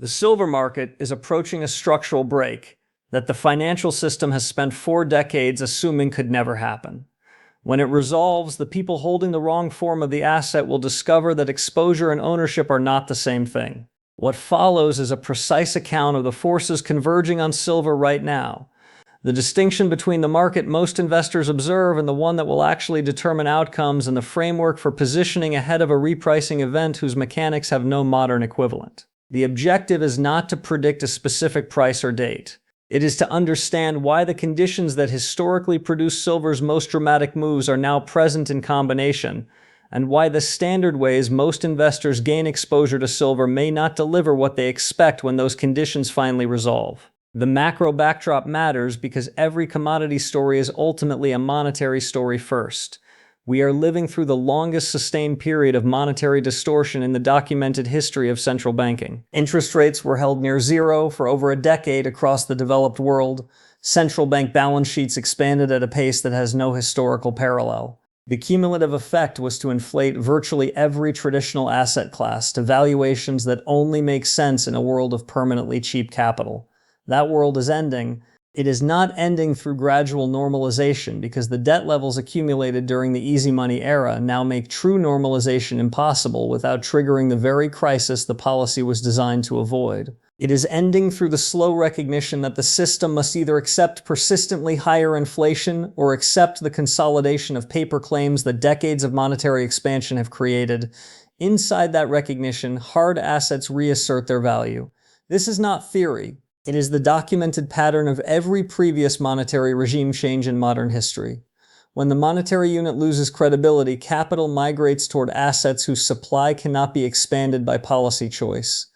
The silver market is approaching a structural break that the financial system has spent 4 decades assuming could never happen. When it resolves, the people holding the wrong form of the asset will discover that exposure and ownership are not the same thing. What follows is a precise account of the forces converging on silver right now. The distinction between the market most investors observe and the one that will actually determine outcomes, and the framework for positioning ahead of a repricing event whose mechanics have no modern equivalent. The objective is not to predict a specific price or date. It is to understand why the conditions that historically produce silver's most dramatic moves are now present in combination, and why the standard ways most investors gain exposure to silver may not deliver what they expect when those conditions finally resolve. The macro backdrop matters because every commodity story is ultimately a monetary story first. We are living through the longest sustained period of monetary distortion in the documented history of central banking. Interest rates were held near zero for over a decade across the developed world. Central bank balance sheets expanded at a pace that has no historical parallel. The cumulative effect was to inflate virtually every traditional asset class to valuations that only make sense in a world of permanently cheap capital. That world is ending. It is not ending through gradual normalization because the debt levels accumulated during the easy money era now make true normalization impossible without triggering the very crisis the policy was designed to avoid. It is ending through the slow recognition that the system must either accept persistently higher inflation or accept the consolidation of paper claims that decades of monetary expansion have created. Inside that recognition, hard assets reassert their value. This is not theory. It is the documented pattern of every previous monetary regime change in modern history. When the monetary unit loses credibility, capital migrates toward assets whose supply cannot be expanded by policy choice.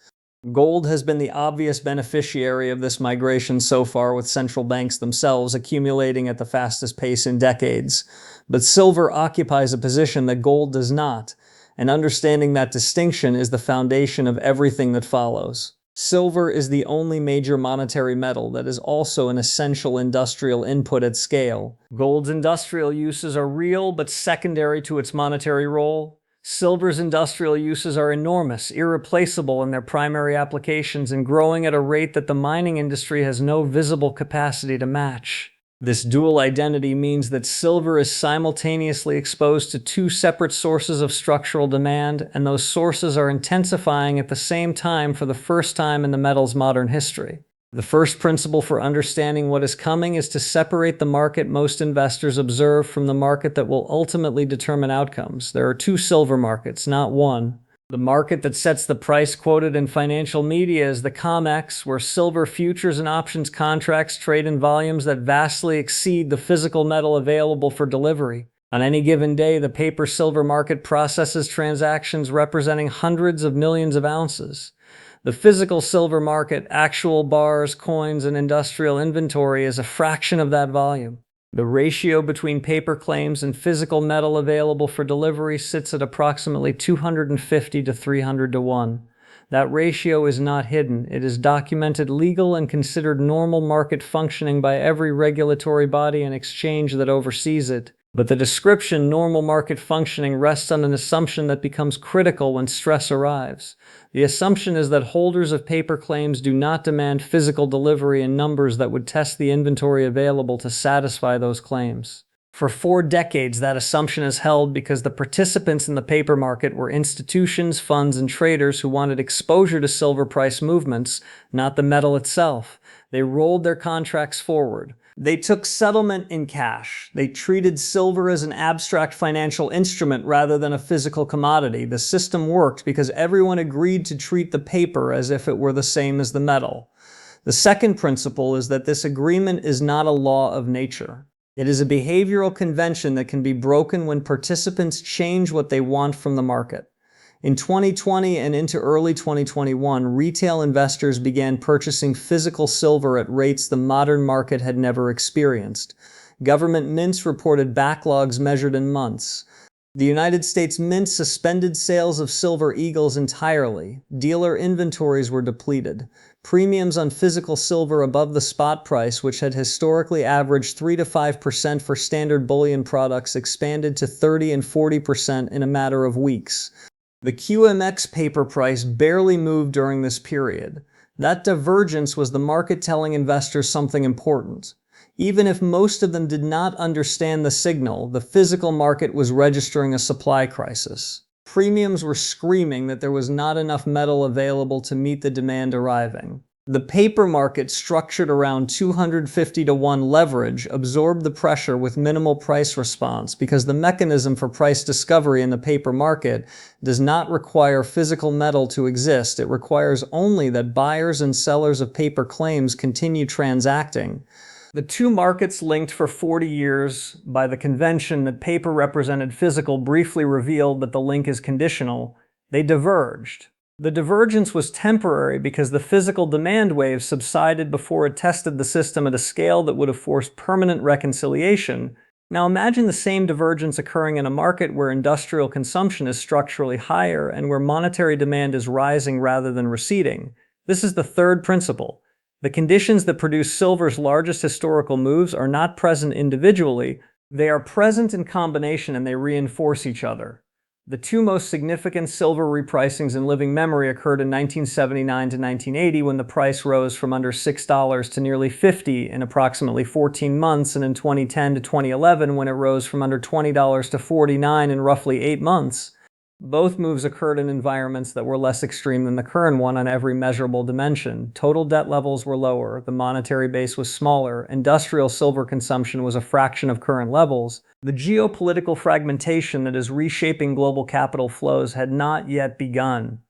Gold has been the obvious beneficiary of this migration so far, with central banks themselves accumulating at the fastest pace in decades. But silver occupies a position that gold does not, and understanding that distinction is the foundation of everything that follows. Silver is the only major monetary metal that is also an essential industrial input at scale. Gold's industrial uses are real but secondary to its monetary role. Silver's industrial uses are enormous, irreplaceable in their primary applications, and growing at a rate that the mining industry has no visible capacity to match. This dual identity means that silver is simultaneously exposed to 2 separate sources of structural demand, and those sources are intensifying at the same time for the first time in the metal's modern history. The first principle for understanding what is coming is to separate the market most investors observe from the market that will ultimately determine outcomes. There are 2 silver markets, not one. The market that sets the price quoted in financial media is the COMEX, where silver futures and options contracts trade in volumes that vastly exceed the physical metal available for delivery. On any given day, the paper silver market processes transactions representing hundreds of millions of ounces. The physical silver market, actual bars, coins, and industrial inventory, is a fraction of that volume. The ratio between paper claims and physical metal available for delivery sits at approximately 250 to 300 to 1. That ratio is not hidden. It is documented, legal, and considered normal market functioning by every regulatory body and exchange that oversees it. But the description, normal market functioning, rests on an assumption that becomes critical when stress arrives. The assumption is that holders of paper claims do not demand physical delivery in numbers that would test the inventory available to satisfy those claims. For 4 decades, that assumption is held because the participants in the paper market were institutions, funds, and traders who wanted exposure to silver price movements, not the metal itself. They rolled their contracts forward. They took settlement in cash. They treated silver as an abstract financial instrument rather than a physical commodity. The system worked because everyone agreed to treat the paper as if it were the same as the metal. The second principle is that this agreement is not a law of nature. It is a behavioral convention that can be broken when participants change what they want from the market. In 2020 and into early 2021, retail investors began purchasing physical silver at rates the modern market had never experienced. Government mints reported backlogs measured in months. The United States Mint suspended sales of silver eagles entirely. Dealer inventories were depleted. Premiums on physical silver above the spot price, which had historically averaged 3 to 5% for standard bullion products, expanded to 30 and 40% in a matter of weeks. The QMX paper price barely moved during this period. That divergence was the market telling investors something important. Even if most of them did not understand the signal, the physical market was registering a supply crisis. Premiums were screaming that there was not enough metal available to meet the demand arriving. The paper market, structured around 250 to 1 leverage, absorbed the pressure with minimal price response because the mechanism for price discovery in the paper market does not require physical metal to exist. It requires only that buyers and sellers of paper claims continue transacting. The two markets, linked for 40 years by the convention that paper represented physical, briefly revealed that the link is conditional. They diverged. The divergence was temporary because the physical demand wave subsided before it tested the system at a scale that would have forced permanent reconciliation. Now imagine the same divergence occurring in a market where industrial consumption is structurally higher and where monetary demand is rising rather than receding. This is the third principle. The conditions that produce silver's largest historical moves are not present individually. They are present in combination and they reinforce each other. The two most significant silver repricings in living memory occurred in 1979 to 1980 when the price rose from under $6 to nearly $50 in approximately 14 months, and in 2010 to 2011 when it rose from under $20 to $49 in roughly 8 months. Both moves occurred in environments that were less extreme than the current one on every measurable dimension. Total debt levels were lower, the monetary base was smaller, industrial silver consumption was a fraction of current levels. The geopolitical fragmentation that is reshaping global capital flows had not yet begun.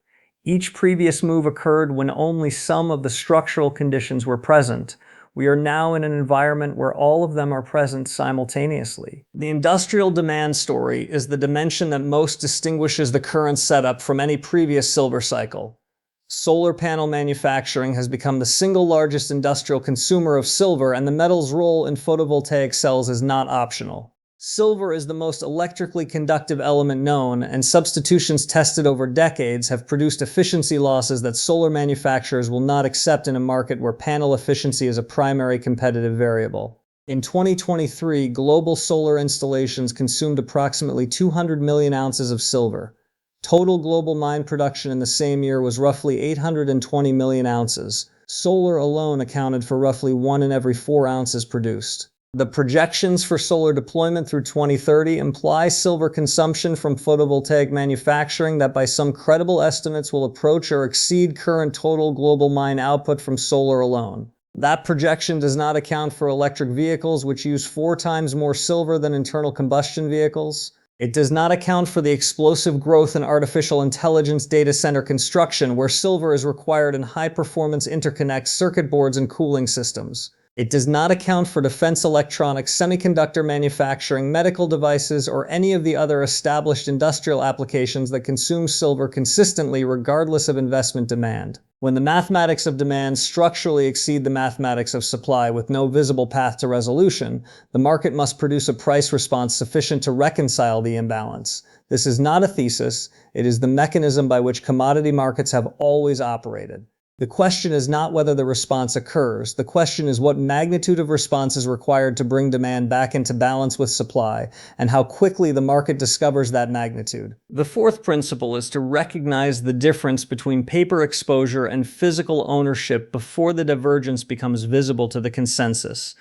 Each previous move occurred when only some of the structural conditions were present. We are now in an environment where all of them are present simultaneously. The industrial demand story is the dimension that most distinguishes the current setup from any previous silver cycle. Solar panel manufacturing has become the single largest industrial consumer of silver, and the metal's role in photovoltaic cells is not optional. Silver is the most electrically conductive element known, and substitutions tested over decades have produced efficiency losses that solar manufacturers will not accept in a market where panel efficiency is a primary competitive variable. In 2023, global solar installations consumed approximately 200 million ounces of silver. Total global mine production in the same year was roughly 820 million ounces. Solar alone accounted for roughly 1 in every 4 ounces produced. The projections for solar deployment through 2030 imply silver consumption from photovoltaic manufacturing that by some credible estimates will approach or exceed current total global mine output from solar alone. That projection does not account for electric vehicles, which use 4 times more silver than internal combustion vehicles. It does not account for the explosive growth in artificial intelligence data center construction, where silver is required in high-performance interconnect circuit boards and cooling systems. It does not account for defense electronics, semiconductor manufacturing, medical devices, or any of the other established industrial applications that consume silver consistently regardless of investment demand. When the mathematics of demand structurally exceed the mathematics of supply with no visible path to resolution, the market must produce a price response sufficient to reconcile the imbalance. This is not a thesis, it is the mechanism by which commodity markets have always operated. The question is not whether the response occurs. The question is what magnitude of response is required to bring demand back into balance with supply, and how quickly the market discovers that magnitude. The fourth principle is to recognize the difference between paper exposure and physical ownership before the divergence becomes visible to the consensus.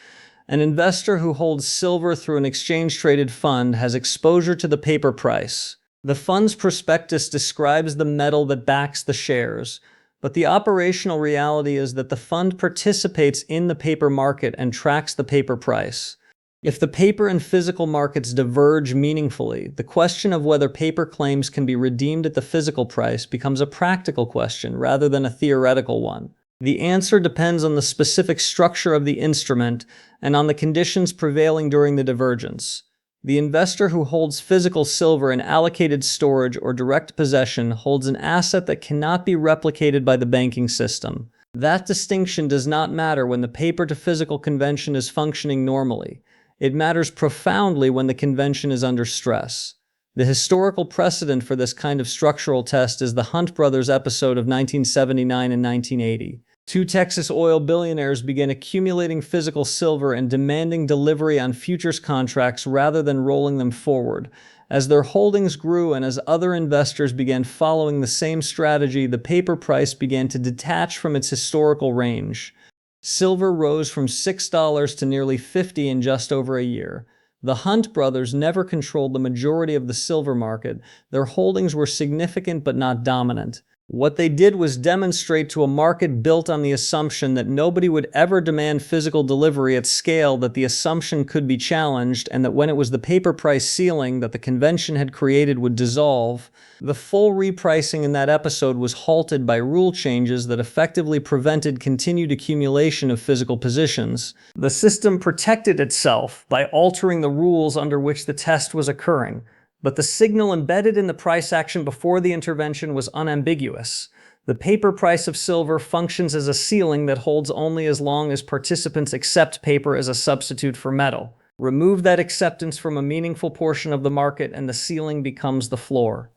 An investor who holds silver through an exchange-traded fund has exposure to the paper price. The fund's prospectus describes the metal that backs the shares, but the operational reality is that the fund participates in the paper market and tracks the paper price. If the paper and physical markets diverge meaningfully, the question of whether paper claims can be redeemed at the physical price becomes a practical question rather than a theoretical one. The answer depends on the specific structure of the instrument and on the conditions prevailing during the divergence. The investor who holds physical silver in allocated storage or direct possession holds an asset that cannot be replicated by the banking system. That distinction does not matter when the paper-to-physical convention is functioning normally. It matters profoundly when the convention is under stress. The historical precedent for this kind of structural test is the Hunt brothers episode of 1979 and 1980. 2 Texas oil billionaires began accumulating physical silver and demanding delivery on futures contracts rather than rolling them forward. As their holdings grew and as other investors began following the same strategy, the paper price began to detach from its historical range. Silver rose from $6 to nearly $50 in just over a year. The Hunt brothers never controlled the majority of the silver market. Their holdings were significant but not dominant. What they did was demonstrate to a market built on the assumption that nobody would ever demand physical delivery at scale that the assumption could be challenged, and that when it was the paper price ceiling that the convention had created would dissolve. The full repricing in that episode was halted by rule changes that effectively prevented continued accumulation of physical positions. The system protected itself by altering the rules under which the test was occurring. But the signal embedded in the price action before the intervention was unambiguous. The paper price of silver functions as a ceiling that holds only as long as participants accept paper as a substitute for metal. Remove that acceptance from a meaningful portion of the market and the ceiling becomes the floor.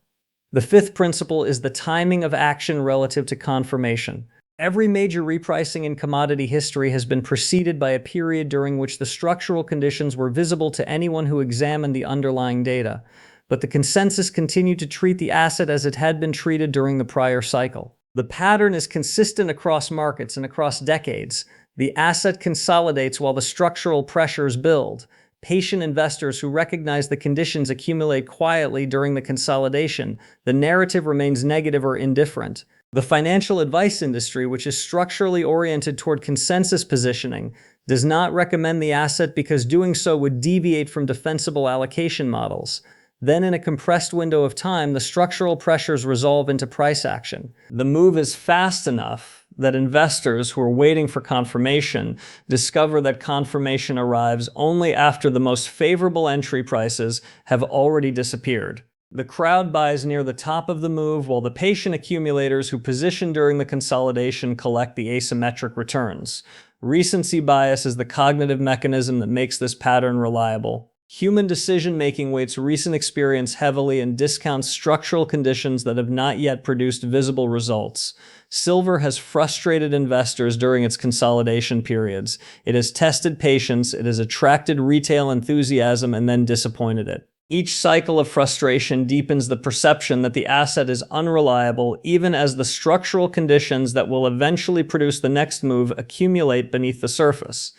The fifth principle is the timing of action relative to confirmation. Every major repricing in commodity history has been preceded by a period during which the structural conditions were visible to anyone who examined the underlying data. But the consensus continued to treat the asset as it had been treated during the prior cycle. The pattern is consistent across markets and across decades. The asset consolidates while the structural pressures build. Patient investors who recognize the conditions accumulate quietly during the consolidation. The narrative remains negative or indifferent. The financial advice industry, which is structurally oriented toward consensus positioning, does not recommend the asset because doing so would deviate from defensible allocation models. Then in a compressed window of time, the structural pressures resolve into price action. The move is fast enough that investors who are waiting for confirmation discover that confirmation arrives only after the most favorable entry prices have already disappeared. The crowd buys near the top of the move, while the patient accumulators who position during the consolidation collect the asymmetric returns. Recency bias is the cognitive mechanism that makes this pattern reliable. Human decision-making weights recent experience heavily and discounts structural conditions that have not yet produced visible results. Silver has frustrated investors during its consolidation periods. It has tested patience, it has attracted retail enthusiasm, and then disappointed it. Each cycle of frustration deepens the perception that the asset is unreliable, even as the structural conditions that will eventually produce the next move accumulate beneath the surface.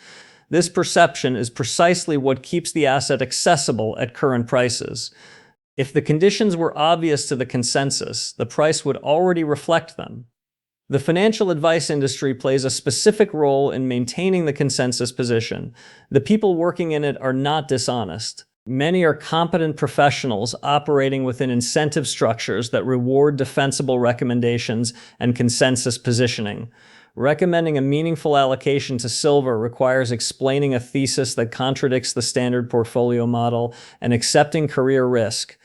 This perception is precisely what keeps the asset accessible at current prices. If the conditions were obvious to the consensus, the price would already reflect them. The financial advice industry plays a specific role in maintaining the consensus position. The people working in it are not dishonest. Many are competent professionals operating within incentive structures that reward defensible recommendations and consensus positioning. Recommending a meaningful allocation to silver requires explaining a thesis that contradicts the standard portfolio model and accepting career risk.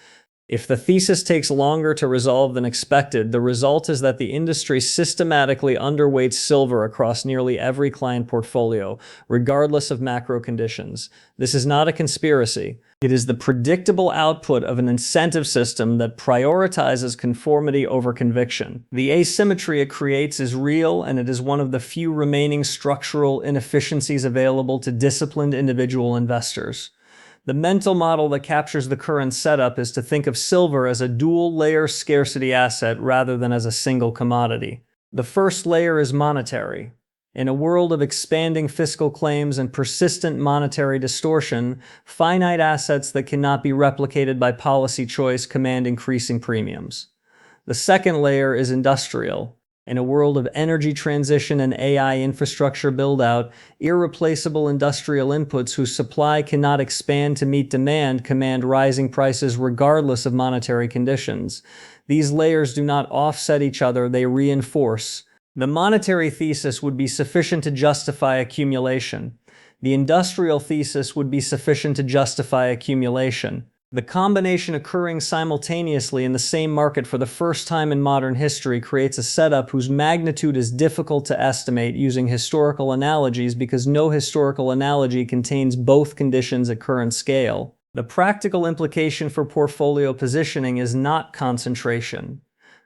If the thesis takes longer to resolve than expected, the result is that the industry systematically underweights silver across nearly every client portfolio, regardless of macro conditions. This is not a conspiracy. It is the predictable output of an incentive system that prioritizes conformity over conviction. The asymmetry it creates is real, and it is one of the few remaining structural inefficiencies available to disciplined individual investors. The mental model that captures the current setup is to think of silver as a dual-layer scarcity asset rather than as a single commodity. The first layer is monetary. In a world of expanding fiscal claims and persistent monetary distortion, finite assets that cannot be replicated by policy choice command increasing premiums. The second layer is industrial. In a world of energy transition and AI infrastructure build-out, irreplaceable industrial inputs whose supply cannot expand to meet demand command rising prices regardless of monetary conditions. These layers do not offset each other, they reinforce. The monetary thesis would be sufficient to justify accumulation. The industrial thesis would be sufficient to justify accumulation. The combination occurring simultaneously in the same market for the first time in modern history creates a setup whose magnitude is difficult to estimate using historical analogies because no historical analogy contains both conditions at current scale. The practical implication for portfolio positioning is not concentration.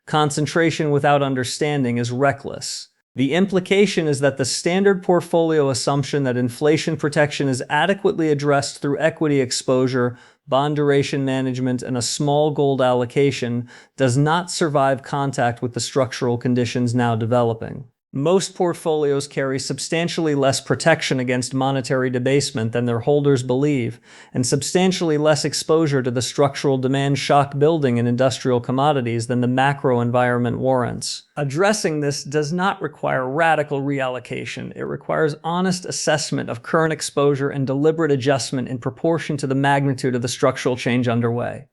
Concentration without understanding is reckless. The implication is that the standard portfolio assumption that inflation protection is adequately addressed through equity exposure bond duration management, and a small gold allocation does not survive contact with the structural conditions now developing. Most portfolios carry substantially less protection against monetary debasement than their holders believe, and substantially less exposure to the structural demand shock building in industrial commodities than the macro environment warrants. Addressing this does not require radical reallocation. It requires honest assessment of current exposure and deliberate adjustment in proportion to the magnitude of the structural change underway.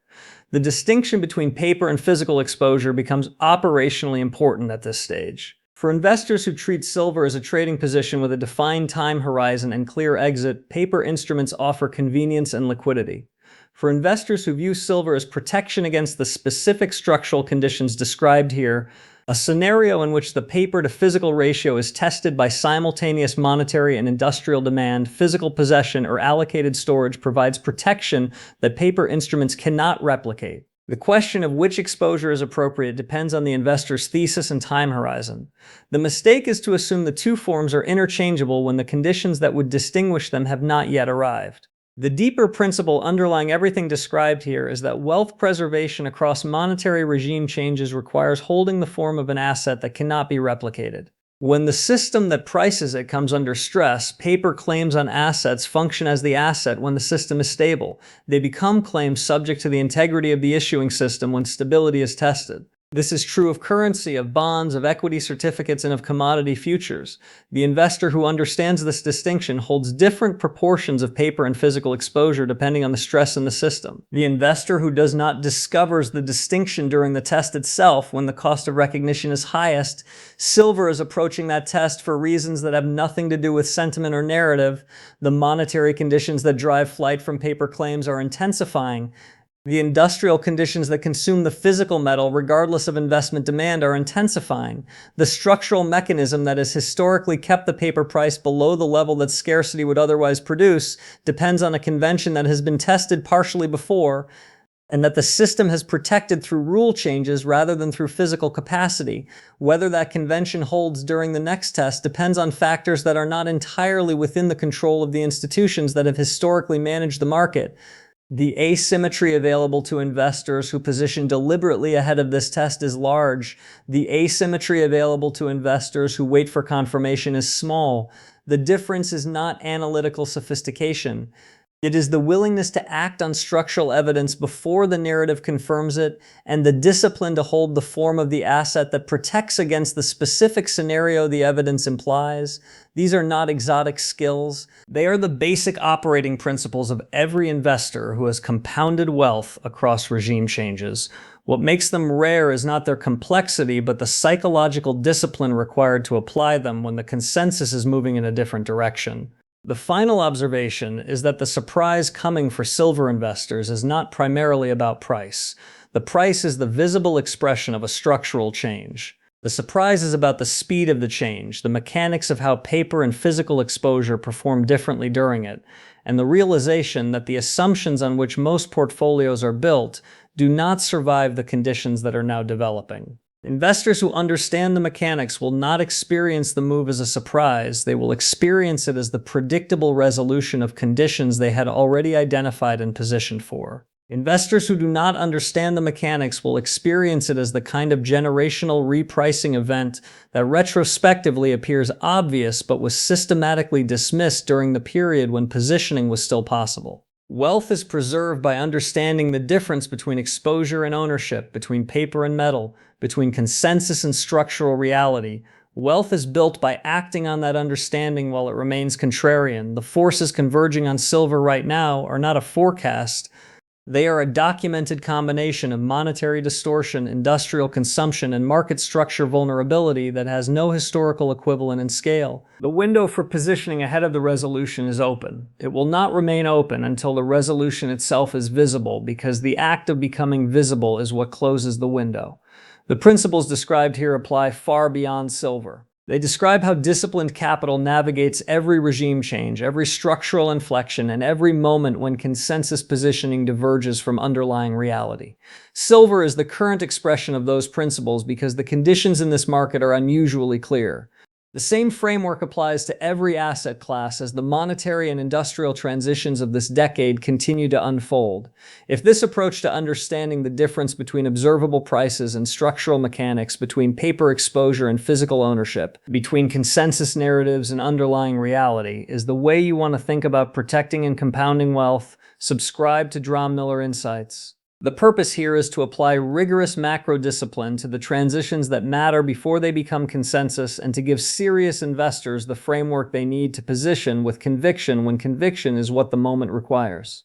The distinction between paper and physical exposure becomes operationally important at this stage. For investors who treat silver as a trading position with a defined time horizon and clear exit, paper instruments offer convenience and liquidity. For investors who view silver as protection against the specific structural conditions described here, a scenario in which the paper-to-physical ratio is tested by simultaneous monetary and industrial demand, physical possession, or allocated storage provides protection that paper instruments cannot replicate. The question of which exposure is appropriate depends on the investor's thesis and time horizon. The mistake is to assume the two forms are interchangeable when the conditions that would distinguish them have not yet arrived. The deeper principle underlying everything described here is that wealth preservation across monetary regime changes requires holding the form of an asset that cannot be replicated. When the system that prices it comes under stress, paper claims on assets function as the asset when the system is stable. They become claims subject to the integrity of the issuing system when stability is tested. This is true of currency, of bonds, of equity certificates, and of commodity futures. The investor who understands this distinction holds different proportions of paper and physical exposure depending on the stress in the system. The investor who does not discovers the distinction during the test itself when the cost of recognition is highest, silver is approaching that test for reasons that have nothing to do with sentiment or narrative. The monetary conditions that drive flight from paper claims are intensifying. The industrial conditions that consume the physical metal, regardless of investment demand, are intensifying. The structural mechanism that has historically kept the paper price below the level that scarcity would otherwise produce depends on a convention that has been tested partially before, and that the system has protected through rule changes rather than through physical capacity. Whether that convention holds during the next test depends on factors that are not entirely within the control of the institutions that have historically managed the market. The asymmetry available to investors who position deliberately ahead of this test is large. The asymmetry available to investors who wait for confirmation is small. The difference is not analytical sophistication. It is the willingness to act on structural evidence before the narrative confirms it, and the discipline to hold the form of the asset that protects against the specific scenario the evidence implies. These are not exotic skills. They are the basic operating principles of every investor who has compounded wealth across regime changes. What makes them rare is not their complexity, but the psychological discipline required to apply them when the consensus is moving in a different direction. The final observation is that the surprise coming for silver investors is not primarily about price. The price is the visible expression of a structural change. The surprise is about the speed of the change, the mechanics of how paper and physical exposure perform differently during it, and the realization that the assumptions on which most portfolios are built do not survive the conditions that are now developing. Investors who understand the mechanics will not experience the move as a surprise. They will experience it as the predictable resolution of conditions they had already identified and positioned for. Investors who do not understand the mechanics will experience it as the kind of generational repricing event that retrospectively appears obvious but was systematically dismissed during the period when positioning was still possible. Wealth is preserved by understanding the difference between exposure and ownership, between paper and metal, between consensus and structural reality. Wealth is built by acting on that understanding while it remains contrarian. The forces converging on silver right now are not a forecast. They are a documented combination of monetary distortion, industrial consumption, and market structure vulnerability that has no historical equivalent in scale. The window for positioning ahead of the resolution is open. It will not remain open until the resolution itself is visible, because the act of becoming visible is what closes the window. The principles described here apply far beyond silver. They describe how disciplined capital navigates every regime change, every structural inflection, and every moment when consensus positioning diverges from underlying reality. Silver is the current expression of those principles because the conditions in this market are unusually clear. The same framework applies to every asset class as the monetary and industrial transitions of this decade continue to unfold. If this approach to understanding the difference between observable prices and structural mechanics, between paper exposure and physical ownership, between consensus narratives and underlying reality, is the way you want to think about protecting and compounding wealth, subscribe to Drummond-Miller Insights. The purpose here is to apply rigorous macro discipline to the transitions that matter before they become consensus, and to give serious investors the framework they need to position with conviction when conviction is what the moment requires.